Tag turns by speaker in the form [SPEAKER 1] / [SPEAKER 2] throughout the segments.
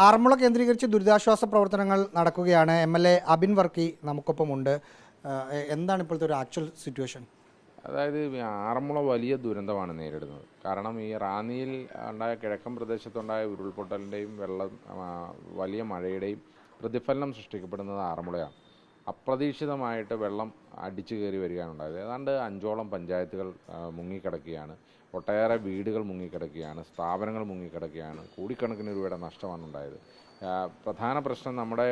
[SPEAKER 1] ആറന്മുള കേന്ദ്രീകരിച്ച് ദുരിതാശ്വാസ പ്രവർത്തനങ്ങൾ നടക്കുകയാണ്. എം.എൽ.എ. അബിൻ വർക്കി നമുക്കൊപ്പമുണ്ട്. എന്താണ് ഇപ്പോഴത്തെ ഒരു ആക്ച്വൽ സിറ്റുവേഷൻ?
[SPEAKER 2] അതായത് ആറന്മുള വലിയ ദുരന്തമാണ് നേരിടുന്നത്. കാരണം ഈ റാന്നിയിൽ ഉണ്ടായ കിഴക്കൻ പ്രദേശത്തുണ്ടായ ഉരുൾപൊട്ടലിൻ്റെയും വലിയ മഴയുടെയും പ്രതിഫലനം സൃഷ്ടിക്കപ്പെടുന്നത് ആറന്മുളയാണ്. അപ്രതീക്ഷിതമായിട്ട് വെള്ളം അടിച്ചു കയറി വരികയാണ് ഉണ്ടായത്. ഏതാണ്ട് 5ഓളം പഞ്ചായത്തുകൾ മുങ്ങിക്കിടക്കുകയാണ്. ഒട്ടേറെ വീടുകൾ മുങ്ങിക്കിടക്കുകയാണ്, സ്ഥാപനങ്ങൾ മുങ്ങിക്കിടക്കുകയാണ്. കോടിക്കണക്കിന് രൂപയുടെ നഷ്ടമാണ് ഉണ്ടായത്. പ്രധാന പ്രശ്നം നമ്മുടെ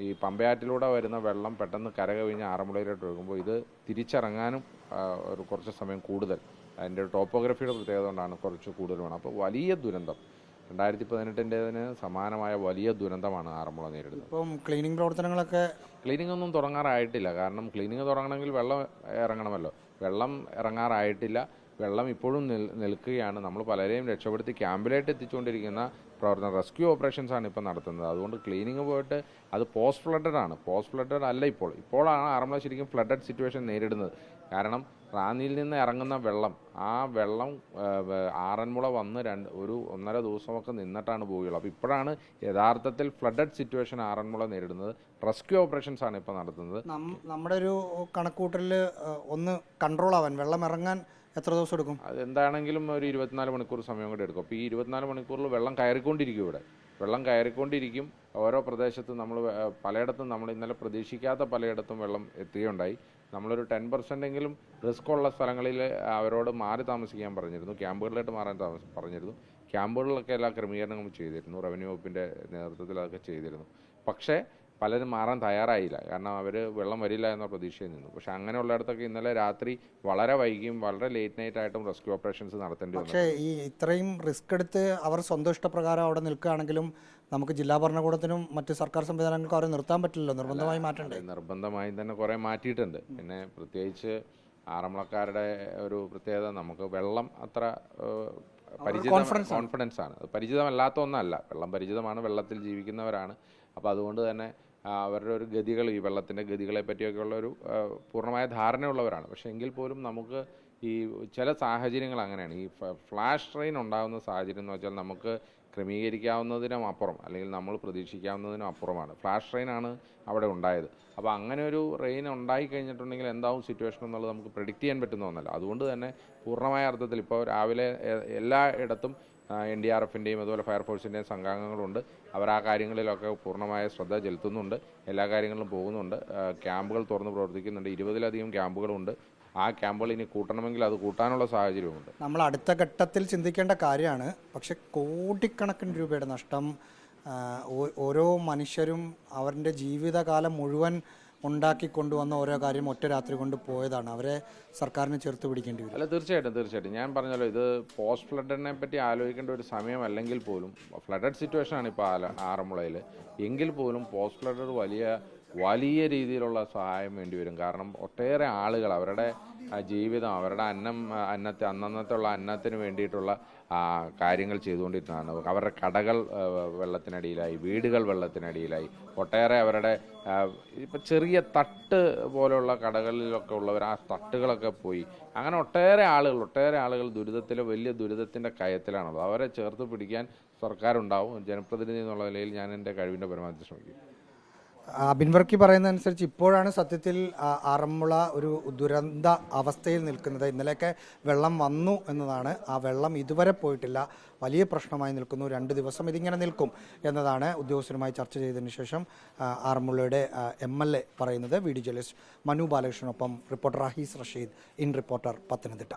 [SPEAKER 2] ഈ പമ്പയാറ്റിലൂടെ വരുന്ന വെള്ളം പെട്ടെന്ന് കരകവിഞ്ഞ് ആറന്മുളയിലോട്ട് ഒഴുകുമ്പോൾ ഇത് തിരിച്ചിറങ്ങാനും കുറച്ച് സമയം കൂടുതൽ, അതിൻ്റെ ടോപ്പോഗ്രഫിയുടെ പ്രത്യേകത കൊണ്ടാണ് കുറച്ച് കൂടുതൽ വേണം. അപ്പോൾ വലിയ ദുരന്തം 2018-ന് സമാനമായ വലിയ ദുരന്തമാണ് ആറന്മുള നേരിടുന്നത്.
[SPEAKER 1] ഇപ്പം ക്ലീനിങ്
[SPEAKER 2] ഒന്നും തുടങ്ങാറായിട്ടില്ല. കാരണം ക്ലീനിങ് തുടങ്ങണമെങ്കിൽ വെള്ളം ഇറങ്ങണമല്ലോ. വെള്ളം ഇറങ്ങാറായിട്ടില്ല. വെള്ളം ഇപ്പോഴും നിൽക്കുകയാണ്. നമ്മൾ പലരെയും രക്ഷപ്പെടുത്തി ക്യാമ്പിലായിട്ട് എത്തിച്ചുകൊണ്ടിരിക്കുന്ന പ്രവർത്തനം, റെസ്ക്യൂ ഓപ്പറേഷൻസാണ് ഇപ്പോൾ നടത്തുന്നത്. അതുകൊണ്ട് ക്ലീനിങ് പോയിട്ട് അത് പോസ്റ്റ് ഫ്ലഡഡ് ആണ്. പോസ്റ്റ് ഫ്ലഡഡ് അല്ല ഇപ്പോഴാണ് ആറന്മുള ശരിക്കും ഫ്ലഡഡ് സിറ്റുവേഷൻ നേരിടുന്നത്. കാരണം റാന്നിയിൽ നിന്ന് ഇറങ്ങുന്ന വെള്ളം, ആ വെള്ളം ആറന്മുള വന്ന് 1.5 ദിവസമൊക്കെ നിന്നിട്ടാണ് പോവുകയുള്ളൂ. അപ്പോൾ ഇപ്പോഴാണ് യഥാർത്ഥത്തിൽ ഫ്ലഡഡ് സിറ്റുവേഷൻ ആറന്മുള നേരിടുന്നത്. റെസ്ക്യൂ ഓപ്പറേഷൻസാണ് ഇപ്പോൾ നടത്തുന്നത്.
[SPEAKER 1] നമ്മുടെ ഒരു കണക്കൂട്ടലിൽ ഒന്ന് കൺട്രോൾ ആവാൻ, വെള്ളം ഇറങ്ങാൻ എത്ര ദിവസം എടുക്കും?
[SPEAKER 2] അതെന്താണെങ്കിലും ഒരു 24 മണിക്കൂർ സമയം കൂടെ എടുക്കും. അപ്പോൾ ഈ 24 മണിക്കൂറിൽ വെള്ളം കയറിക്കൊണ്ടിരിക്കും. വെള്ളം കയറിക്കൊണ്ടിരിക്കും. ഓരോ പ്രദേശത്തും പലയിടത്തും നമ്മൾ ഇന്നലെ പ്രതീക്ഷിക്കാത്ത പലയിടത്തും വെള്ളം എത്തുകയുണ്ടായി. നമ്മളൊരു 10% റിസ്ക് ഉള്ള സ്ഥലങ്ങളിൽ അവരോട് മാറി താമസിക്കാൻ പറഞ്ഞിരുന്നു. ക്യാമ്പുകളിലായിട്ട് മാറാൻ പറഞ്ഞിരുന്നു. ക്യാമ്പുകളിലൊക്കെ എല്ലാ ക്രമീകരണങ്ങളും ചെയ്തിരുന്നു. റവന്യൂ വകുപ്പിൻ്റെ നേതൃത്വത്തിൽ അതൊക്കെ ചെയ്തിരുന്നു. പക്ഷേ പലരും മാറാൻ തയ്യാറായില്ല. കാരണം അവർ വെള്ളം വരില്ല എന്ന പ്രതീക്ഷയിൽ നിന്നു. പക്ഷെ അങ്ങനെയുള്ളിടത്തൊക്കെ ഇന്നലെ രാത്രി വളരെ വൈകിയും വളരെ ലേറ്റ് നൈറ്റ് ആയിട്ടും റെസ്ക്യൂ ഓപ്പറേഷൻസ് നടത്തേണ്ടി വന്നു.
[SPEAKER 1] പക്ഷേ ഈ ഇത്രയും റിസ്ക് എടുത്ത് അവർ സ്വന്തം ഇഷ്ടപ്രകാരം അവിടെ നിൽക്കുകയാണെങ്കിലും നമുക്ക് ജില്ലാ ഭരണകൂടത്തിനും മറ്റ് സർക്കാർ സംവിധാനങ്ങൾക്കും അവരെ നിർത്താൻ പറ്റില്ലല്ലോ, നിർബന്ധമായി മാറ്റണ്ടേ?
[SPEAKER 2] നിർബന്ധമായും തന്നെ കുറേ മാറ്റിയിട്ടുണ്ട്. പിന്നെ പ്രത്യേകിച്ച് ആറന്മുളക്കാരുടെ ഒരു പ്രത്യേകത, നമുക്ക് വെള്ളം അത്ര കോൺഫിഡൻസ് ആണ്. പരിചിതമല്ലാത്ത ഒന്നല്ല. വെള്ളം പരിചിതമാണ്, വെള്ളത്തിൽ ജീവിക്കുന്നവരാണ്. അപ്പോൾ അതുകൊണ്ട് തന്നെ അവരുടെ ഒരു ഗതികൾ, ഈ വെള്ളത്തിൻ്റെ ഗതികളെ പറ്റിയൊക്കെയുള്ള ഒരു പൂർണ്ണമായ ധാരണയുള്ളവരാണ്. പക്ഷേ എങ്കിൽ പോലും നമുക്ക് ഈ ചില സാഹചര്യങ്ങൾ അങ്ങനെയാണ്. ഈ ഫ്ലാഷ് ട്രെയിൻ ഉണ്ടാകുന്ന സാഹചര്യം എന്ന് വെച്ചാൽ നമുക്ക് ക്രമീകരിക്കാവുന്നതിനും അപ്പുറം, അല്ലെങ്കിൽ നമ്മൾ പ്രതീക്ഷിക്കാവുന്നതിനും അപ്പുറമാണ്. ഫ്ലാഷ് ട്രെയിനാണ് അവിടെ ഉണ്ടായത്. അപ്പോൾ അങ്ങനെ ഒരു റെയിൻ ഉണ്ടായി കഴിഞ്ഞിട്ടുണ്ടെങ്കിൽ എന്താവും സിറ്റുവേഷൻ എന്നുള്ളത് നമുക്ക് പ്രെഡിക്റ്റ് ചെയ്യാൻ പറ്റുന്ന ഒന്നല്ല. അതുകൊണ്ട് തന്നെ പൂർണ്ണമായ അർത്ഥത്തിൽ ഇപ്പോൾ രാവിലെ എല്ലായിടത്തും NDRFിൻ്റെയും അതുപോലെ ഫയർഫോഴ്സിൻ്റെയും സംഘാംഗങ്ങളുണ്ട്. അവർ ആ കാര്യങ്ങളിലൊക്കെ പൂർണ്ണമായ ശ്രദ്ധ ചെലുത്തുന്നുണ്ട്. എല്ലാ കാര്യങ്ങളിലും പോകുന്നുണ്ട്. ക്യാമ്പുകൾ തുറന്ന് പ്രവർത്തിക്കുന്നുണ്ട്. 20-ലധികം ക്യാമ്പുകളുണ്ട്. ആ ക്യാമ്പുകൾ ഇനി കൂട്ടണമെങ്കിൽ അത് കൂട്ടാനുള്ള സാഹചര്യമുണ്ട്.
[SPEAKER 1] നമ്മൾ അടുത്ത ഘട്ടത്തിൽ ചിന്തിക്കേണ്ട കാര്യമാണ്. പക്ഷെ കോടിക്കണക്കിന് രൂപയുടെ നഷ്ടം ഓരോ മനുഷ്യരും അവരുടെ ജീവിതകാലം മുഴുവൻ ഉണ്ടാക്കിക്കൊണ്ടുവന്ന ഓരോ കാര്യം ഒറ്റ രാത്രി കൊണ്ട് പോയതാണ്. അവരെ സർക്കാരിന് ചേർത്ത് പിടിക്കേണ്ടി വരും.
[SPEAKER 2] അല്ല, തീർച്ചയായിട്ടും ഞാൻ പറഞ്ഞല്ലോ, ഇത് പോസ്റ്റ് ഫ്ലഡിനെ പറ്റി ആലോചിക്കേണ്ട ഒരു സമയമല്ലെങ്കിൽ പോലും, ഫ്ലഡഡ് സിറ്റുവേഷനാണ് ഇപ്പോൾ ആറന്മുളയിൽ. എങ്കിൽ പോലും പോസ്റ്റ് ഫ്ലഡ് വലിയ രീതിയിലുള്ള സഹായം വേണ്ടി വരും. കാരണം ഒട്ടേറെ ആളുകൾ അവരുടെ ജീവിതം, അവരുടെ അന്നന്നത്തുള്ള അന്നത്തിന് വേണ്ടിയിട്ടുള്ള കാര്യങ്ങൾ ചെയ്തുകൊണ്ടിരുന്നതാണ്. അവരുടെ കടകൾ വെള്ളത്തിനടിയിലായി, വീടുകൾ വെള്ളത്തിനടിയിലായി. ഒട്ടേറെ അവരുടെ ഇപ്പം ചെറിയ തട്ട് പോലെയുള്ള കടകളിലൊക്കെ ഉള്ളവർ ആ തട്ടുകളൊക്കെ പോയി. അങ്ങനെ ഒട്ടേറെ ആളുകൾ വലിയ ദുരിതത്തിൻ്റെ കയത്തിലാണുള്ളത്. അവരെ ചേർത്ത് പിടിക്കാൻ സർക്കാരുണ്ടാവും. ജനപ്രതിനിധി എന്നുള്ള നിലയിൽ ഞാൻ എൻ്റെ കഴിവിൻ്റെ പരമാവധി ശ്രമിക്കും.
[SPEAKER 1] അബിൻ വർക്കി പറയുന്നതനുസരിച്ച് ഇപ്പോഴാണ് സത്യത്തിൽ ആറന്മുള ഒരു ദുരന്ത അവസ്ഥയിൽ നിൽക്കുന്നത്. ഇന്നലെയൊക്കെ വെള്ളം വന്നു എന്നതാണ്. ആ വെള്ളം ഇതുവരെ പോയിട്ടില്ല, വലിയ പ്രശ്നമായി നിൽക്കുന്നു. 2 ദിവസം ഇതിങ്ങനെ നിൽക്കും എന്നതാണ് ഉദ്യോഗസ്ഥരുമായി ചർച്ച ചെയ്തതിന് ശേഷം ആറന്മുളയുടെ MLA പറയുന്നത്. വീഡിയോ ജേർണലിസ്റ്റ് മനു ബാലകൃഷ്ണനൊപ്പം reporter Ahees Rasheed, in reporter, Pathanamthitta.